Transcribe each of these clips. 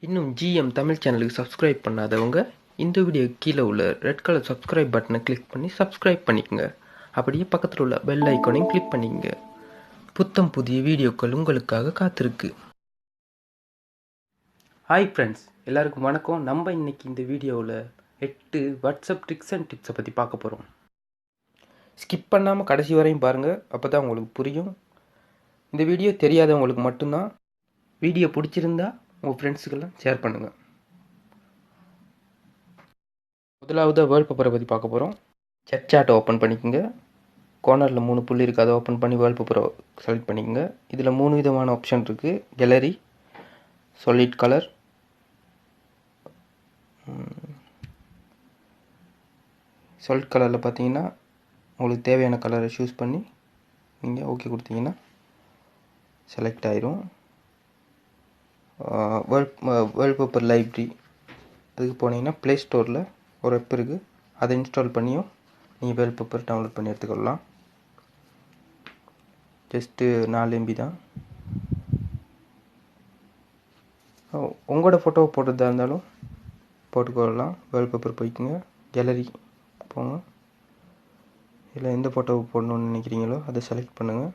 இன்னும் ஜிஎம் தமிழ் சேனலுக்கு சப்ஸ்கிரைப் பண்ணாதவங்க இந்த வீடியோ கீழே உள்ள ரெட் கலர் சப்ஸ்கிரைப் பட்டனை கிளிக் பண்ணி சப்ஸ்கிரைப் பண்ணிக்கங்க. அப்படியே பக்கத்தில் உள்ள பெல் ஐக்கானையும் கிளிக் பண்ணிக்கங்க. புத்தம் புதிய வீடியோக்கள் உங்களுக்காக காத்திருக்கு. ஹாய் ஃப்ரெண்ட்ஸ், எல்லாருக்கும் வணக்கம். நம்ம இன்னைக்கு இந்த வீடியோவில் 8 வாட்ஸ்அப் ட்ரிக்ஸ் அண்ட் டிப்ஸை பற்றி பார்க்க போகிறோம். ஸ்கிப் பண்ணாமல் கடைசி வரையும் பாருங்கள், அப்போ தான் உங்களுக்கு புரியும். இந்த வீடியோ தெரியாதவங்களுக்கு மட்டும்தான். வீடியோ பிடிச்சிருந்தா உங்கள் ஃப்ரெண்ட்ஸுக்கெல்லாம் ஷேர் பண்ணுங்கள். முதலாவது வேர்ல்பேப்பரை பற்றி பார்க்க போகிறோம். சாட்டை ஓப்பன் பண்ணிக்கோங்க. கார்னரில் 3 புள்ளி இருக்குது, அதை ஓப்பன் பண்ணி வேர்ல்பேப்பரை செலக்ட் பண்ணிக்கோங்க. இதில் 3 விதமான ஆப்ஷன் இருக்குது. கேலரி, சாலிட் கலர், சாலிட் கலரில் பார்த்தீங்கன்னா உங்களுக்கு தேவையான கலரை சூஸ் பண்ணி நீங்கள் ஓகே கொடுத்தீங்கன்னா செலக்ட் ஆயிரும். வேர்ல்பேப்பர் லைப்ரரி அதுக்கு போனீங்கன்னா ப்ளே ஸ்டோரில் ஒரு ஆப் இருக்குது, அதை இன்ஸ்டால் பண்ணியும் நீங்கள் வேர்ல்பேப்பர் டவுன்லோட் பண்ணி எடுத்துக்கொள்ளலாம். ஜஸ்ட்டு 4 MB தான். உங்களோட ஃபோட்டோவை போடுறதா இருந்தாலும் போட்டுக்கொள்ளலாம். வேர்ல்பேப்பர் போய்க்குங்க, கேலரி போங்க. இதில் எந்த ஃபோட்டோவை போடணுன்னு நினைக்கிறீங்களோ அதை செலக்ட் பண்ணுங்கள்,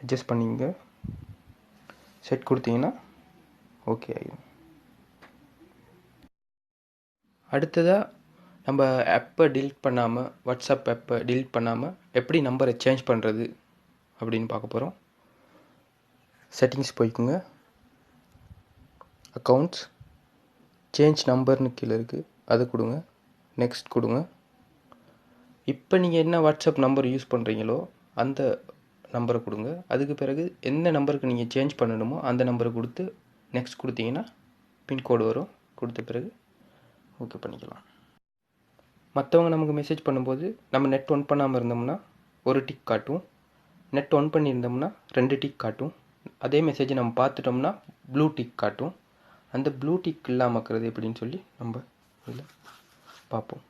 அட்ஜஸ்ட் பண்ணிங்க, செட் கொடுத்தீங்கன்னா ஓகே ஆகிடும். அடுத்ததாக நம்ம ஆப்பை டிலீட் பண்ணாமல், வாட்ஸ்அப் ஆப்பை டிலீட் பண்ணாமல் எப்படி நம்பரை சேஞ்ச் பண்ணுறது அப்படின்னு பார்க்க போகிறோம். செட்டிங்ஸ் போய்க்குங்க, அக்கௌண்ட்ஸ், சேஞ்ச் நம்பர்னு கீழே இருக்குது, அது கொடுங்க, நெக்ஸ்ட் கொடுங்க. இப்போ நீங்கள் என்ன வாட்ஸ்அப் நம்பர் யூஸ் பண்ணுறீங்களோ அந்த நம்பரை கொடுங்க. அதுக்கு பிறகு எந்த நம்பருக்கு நீங்கள் சேஞ்ச் பண்ணணுமோ அந்த நம்பரை கொடுத்து நெக்ஸ்ட் கொடுத்தீங்கன்னா பின்கோடு வரும். கொடுத்த பிறகு ஓகே பண்ணிக்கலாம். மற்றவங்க நமக்கு மெசேஜ் பண்ணும்போது நம்ம நெட் ஆன் பண்ணாமல் இருந்தோம்னா ஒரு டிக் காட்டும், நெட் ஆன் பண்ணியிருந்தோம்னா 2 டிக் காட்டும். அதே மெசேஜை நம்ம பார்த்துட்டோம்னா ப்ளூ டிக் காட்டும். அந்த ப்ளூ டிக் இல்லாமல் இருக்கிறது எப்படின்னு சொல்லி நம்ம இதில் பார்ப்போம்.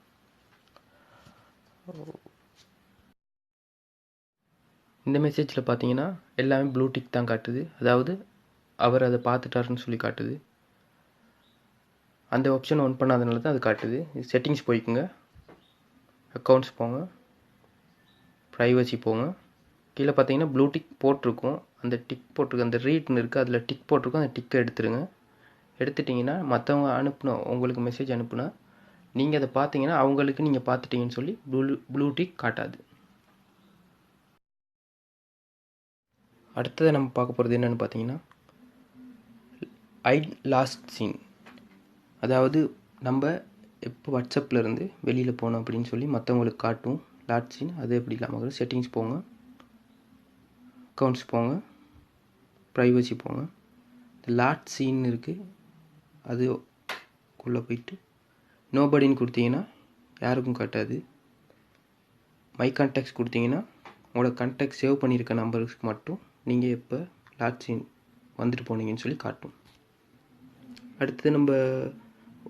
இந்த மெசேஜில் பார்த்தீங்கன்னா எல்லாமே ப்ளூ டிக் தான் காட்டுது, அதாவது அவர் அதை பார்த்துட்டாருன்னு சொல்லி காட்டுது. அந்த ஆப்ஷன் ஆன் பண்ணாதனால தான் அது காட்டுது. செட்டிங்ஸ் போய்க்குங்க, அக்கௌண்ட்ஸ் போங்க, ப்ரைவசி போங்க. கீழே பார்த்தீங்கன்னா ப்ளூ டிக் போட்டிருக்கும், அந்த டிக் போட்டிருக்கு, அந்த ரீட்னு இருக்குது, அதில் டிக் போட்டிருக்கும், அந்த டிக்கை எடுத்துருங்க. எடுத்துட்டிங்கன்னா மற்றவங்க உங்களுக்கு மெசேஜ் அனுப்புனா நீங்கள் அதை பார்த்தீங்கன்னா அவங்களுக்கு நீங்கள் பார்த்துட்டீங்கன்னு சொல்லி ப்ளூ டிக் காட்டாது. அடுத்ததை நம்ம பார்க்க போகிறது என்னென்னு பார்த்தீங்கன்னா லாஸ்ட் சீன். அதாவது நம்ம எப்போ வாட்ஸ்அப்பில் இருந்து வெளியில் போனோம் அப்படின்னு சொல்லி மற்றவங்களுக்கு காட்டும் லாஸ்ட் சீன். அது எப்படி இல்லாமல் செட்டிங்ஸ் போங்க, அக்கௌண்ட்ஸ் போங்க, ப்ரைவசி போங்க. இந்த லாஸ்ட் சீன் இருக்குது, அதுக்குள்ளே போயிட்டு நோபடின்னு கொடுத்தீங்கன்னா யாருக்கும் காட்டாது. மை கான்டாக்ட்ஸ் கொடுத்தீங்கன்னா உங்களோட கான்டாக்ட் சேவ் பண்ணியிருக்க நம்பருக்கு மட்டும் நீங்கள் எப்போ லாஸ்ட் சீன் வந்துட்டு போனீங்கன்னு சொல்லி காட்டும். அடுத்து நம்ம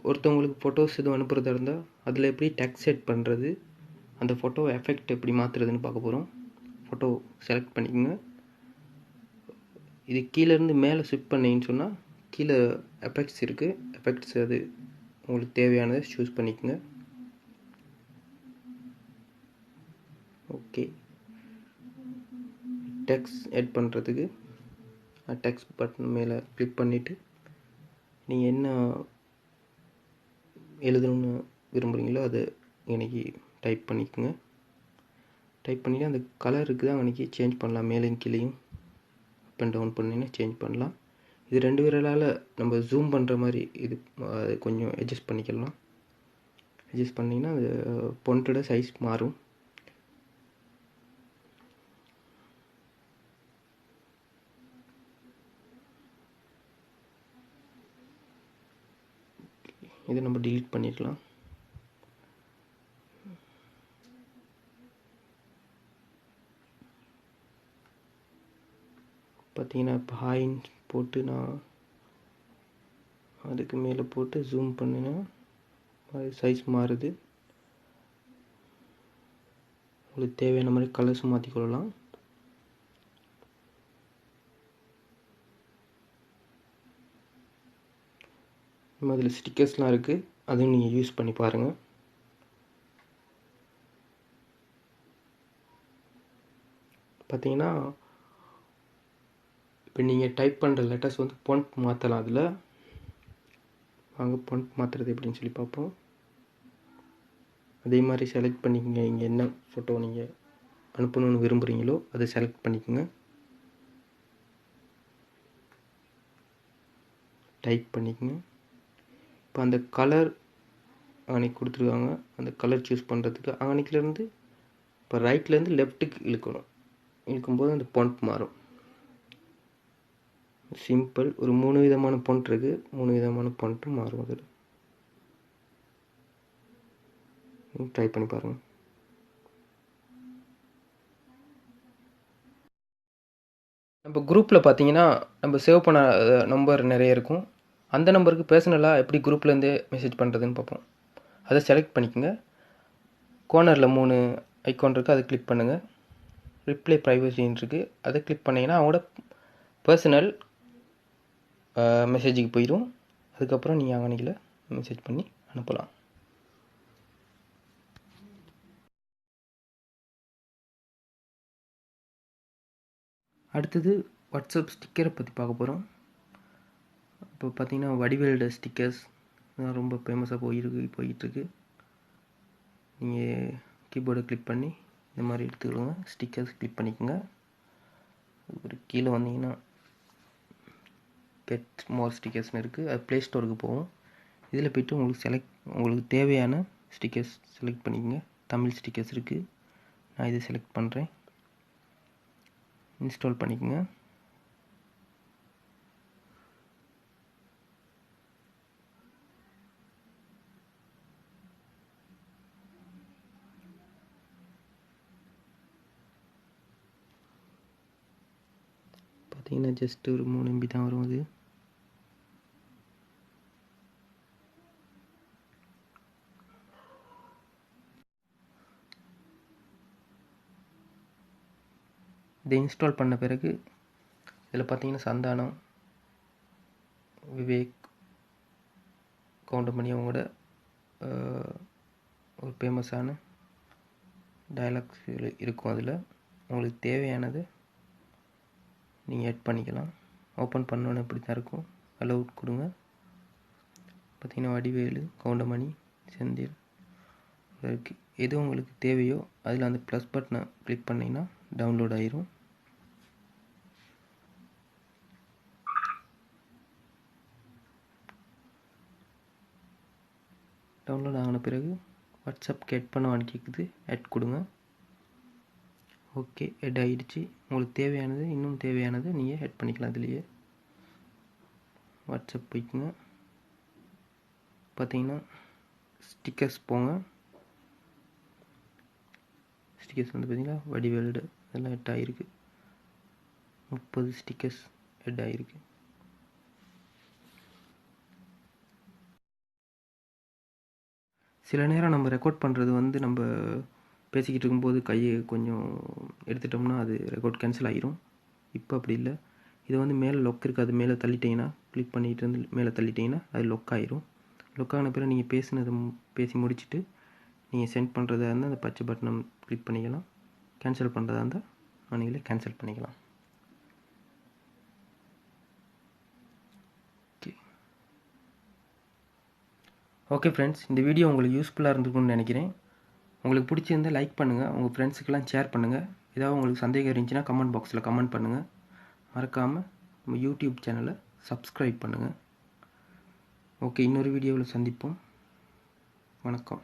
ஒருத்தவங்களுக்கு ஃபோட்டோஸ் எதுவும் அனுப்புகிறதா இருந்தால் அதில் எப்படி டெக்ஸ்ட் செட் பண்ணுறது, அந்த ஃபோட்டோ எஃபெக்ட் எப்படி மாற்றுறதுன்னு பார்க்க போகிறோம். ஃபோட்டோ செலக்ட் பண்ணிக்கோங்க. இது கீழேருந்து மேலே ஸ்விப் பண்ணிங்கன்னு சொன்னால் கீழே எஃபெக்ட்ஸ் இருக்குது, எஃபெக்ட்ஸ் அது உங்களுக்கு தேவையானதை சூஸ் பண்ணிக்கோங்க. ஓகே, டெக்ஸ்ட் ஆட் பண்ணுறதுக்கு டெக்ஸ்ட் பட்டன் மேலே கிளிக் பண்ணிவிட்டு நீங்கள் என்ன எழுதணும்னு விரும்புகிறீங்களோ அதை இன்றைக்கி டைப் பண்ணிக்கோங்க. டைப் பண்ணிவிட்டு அந்த கலருக்கு தான் அன்றைக்கி சேஞ்ச் பண்ணலாம், மேலேயும் கீழேயும் அப் அண்ட் டவுன் பண்ணிங்கன்னா சேஞ்ச் பண்ணலாம். இது 2 விரலால் நம்ம ஜூம் பண்ணுற மாதிரி இது கொஞ்சம் அட்ஜஸ்ட் பண்ணிக்கலாம். அட்ஜஸ்ட் பண்ணிங்கன்னா அது பொண்ட்டோட சைஸ் மாறும். இதை நம்ம டிலீட் பண்ணிடலாம். பார்த்தீங்கன்னா இப்போ ஹாயின்னு போட்டு நான் அதுக்கு மேலே போட்டு ஜூம் பண்ணினா அது சைஸ் மாறுது. உங்களுக்கு தேவையான மாதிரி கலர்ஸ் மாற்றிக்கொள்ளலாம். நம்ம அதில் ஸ்டிக்கர்ஸ்லாம் இருக்குது, அதுவும் நீங்கள் யூஸ் பண்ணி பாருங்கள். பார்த்தீங்கன்னா இப்போ நீங்கள் டைப் பண்ணுற லெட்டர்ஸ் வந்து ஃபொண்ட் மாற்றலாம். அதில் வாங்க ஃபொண்ட் மாற்றுறது எப்படின்னு சொல்லி பார்ப்போம். அதே மாதிரி செலக்ட் பண்ணிக்கோங்க. இங்கே என்ன ஃபோட்டோ நீங்கள் அனுப்பணும்னு விரும்புகிறீங்களோ அதை செலக்ட் பண்ணிக்கோங்க. டைப் பண்ணிக்கோங்க. இப்போ அந்த கலர் அங்கனைக்கு கொடுத்துருக்காங்க. அந்த கலர் சூஸ் பண்ணுறதுக்கு அங்கனைக்கிலேருந்து இப்போ ரைட்லேருந்து லெஃப்ட்டுக்கு இழுக்கணும். இழுக்கும்போது அந்த ஃபொண்ட் மாறும். சிம்பிள். ஒரு 3 விதமான ஃபொண்ட் இருக்குது. 3 விதமான ஃபொண்ட்டும் மாறும். அதில் ட்ரை பண்ணி பாருங்கள். நம்ம குரூப்பில் பார்த்தீங்கன்னா நம்ம சேவ் பண்ண நம்பர் நிறைய இருக்கும். அந்த நம்பருக்கு பர்சனலாக எப்படி குரூப்லேருந்தே மெசேஜ் பண்ணுறதுன்னு பார்ப்போம். அதை செலக்ட் பண்ணிக்கோங்க. கோர்னரில் 3 ஐக்கான் இருக்குது, அதை கிளிக் பண்ணுங்கள். ரிப்ளை ப்ரைவசின்னு இருக்குது, அதை கிளிக் பண்ணிங்கன்னா அவங்களோட பர்சனல் மெசேஜுக்கு போயிடும். அதுக்கப்புறம் நீங்கள் அங்கனைக்கில் மெசேஜ் பண்ணி அனுப்பலாம். அடுத்தது வாட்ஸ்அப் ஸ்டிக்கரை பற்றி பார்க்க போகிறோம். இப்போ பார்த்தீங்கன்னா வடிவேலோட ஸ்டிக்கர்ஸ் ரொம்ப ஃபேமஸாக போயிட்டுருக்கு. நீங்கள் கீபோர்டை கிளிக் பண்ணி இந்த மாதிரி எடுத்துக்கோங்க. ஸ்டிக்கர்ஸ் கிளிக் பண்ணிக்கோங்க. ஒரு கீழே வந்தீங்கன்னா பெட் மோர் ஸ்டிக்கர்ஸ்னு இருக்குது, அது ப்ளே ஸ்டோருக்கு போகும். இதில் போய்ட்டு உங்களுக்கு தேவையான ஸ்டிக்கர்ஸ் செலக்ட் பண்ணிக்கோங்க. தமிழ் ஸ்டிக்கர்ஸ் இருக்குது, நான் இதை செலக்ட் பண்ணுறேன். இன்ஸ்டால் பண்ணிக்கோங்க. பார்த்தீங்கன்னா ஜஸ்ட் ஒரு 3 MB தான் வரும். அது இதை இன்ஸ்டால் பண்ண பிறகு இதில் பார்த்தீங்கன்னா சந்தானம், விவேக், கவுண்டமணி அவங்களோட ஒரு ஃபேமஸான டயலாக்ஸ் இருக்கும். அதில் உங்களுக்கு தேவையானது நீங்கள் ஆட் பண்ணிக்கலாம். ஓப்பன் பண்ணோன்னு இப்படி தான் இருக்கும். அலோட் கொடுங்க. பார்த்தீங்கன்னா வடிவேலு, கவுண்டமணி, செந்தில் இருக்குது. எது உங்களுக்கு தேவையோ அதில் அந்த ப்ளஸ் பட்டனை கிளிக் பண்ணிங்கன்னா டவுன்லோட் ஆயிரும். டவுன்லோட் ஆகின பிறகு வாட்ஸ்அப் ஆட் பண்ண கேட்குது, ஆட் கொடுங்க. ஓகே, ஆட் ஆகிடுச்சு. உங்களுக்கு தேவையானது இன்னும் தேவையானது நீங்கள் ஆட் பண்ணிக்கலாம். அதுலேயே வாட்ஸ்அப் போய்க்குங்க. பார்த்தீங்கன்னா ஸ்டிக்கர்ஸ் போங்க. ஸ்டிக்கர்ஸ் வந்து பார்த்தீங்கன்னா வடிவேல்டு அதெல்லாம் ஆட் ஆகிருக்கு. 30 ஸ்டிக்கர்ஸ் ஆட் ஆகிருக்கு. சில நேரம் நம்ம ரெக்கார்ட் பண்ணுறது வந்து நம்ம பேசிக்கிட்டு இருக்கும்போது கையை கொஞ்சம் எடுத்துட்டோம்னா அது ரெக்கார்ட் கேன்சல் ஆகிரும். இப்போ அப்படி இல்லை. இது வந்து மேலே லொக் இருக்குது, அது மேலே தள்ளிட்டிங்கன்னா கிளிக் பண்ணிகிட்டு இருந்து மேலே தள்ளிட்டிங்கன்னா அது லொக் ஆகிரும். லொக் ஆன பிறகு நீங்கள் பேசி முடிச்சுட்டு நீங்கள் சென்ட் பண்ணுறதா இருந்தால் அந்த பச்சை பட்டனை கிளிக் பண்ணிக்கலாம். கேன்சல் பண்ணுறதா இருந்தால் நீங்களே கேன்சல் பண்ணிக்கலாம். ஓகே ஃப்ரெண்ட்ஸ், இந்த வீடியோ உங்களுக்கு யூஸ்ஃபுல்லாக இருந்திருக்கும்னு நினைக்கிறேன். உங்களுக்கு பிடிச்சிருந்தால் லைக் பண்ணுங்கள், உங்கள் ஃப்ரெண்ட்ஸுக்கெல்லாம் ஷேர் பண்ணுங்கள். ஏதாவது உங்களுக்கு சந்தேகம் இருந்துச்சுன்னா கமெண்ட் பாக்ஸில் கமெண்ட் பண்ணுங்கள். மறக்காமல் நம்ம யூடியூப் சேனலை சப்ஸ்கிரைப் பண்ணுங்கள். ஓகே, இன்னொரு வீடியோவில் சந்திப்போம். வணக்கம்.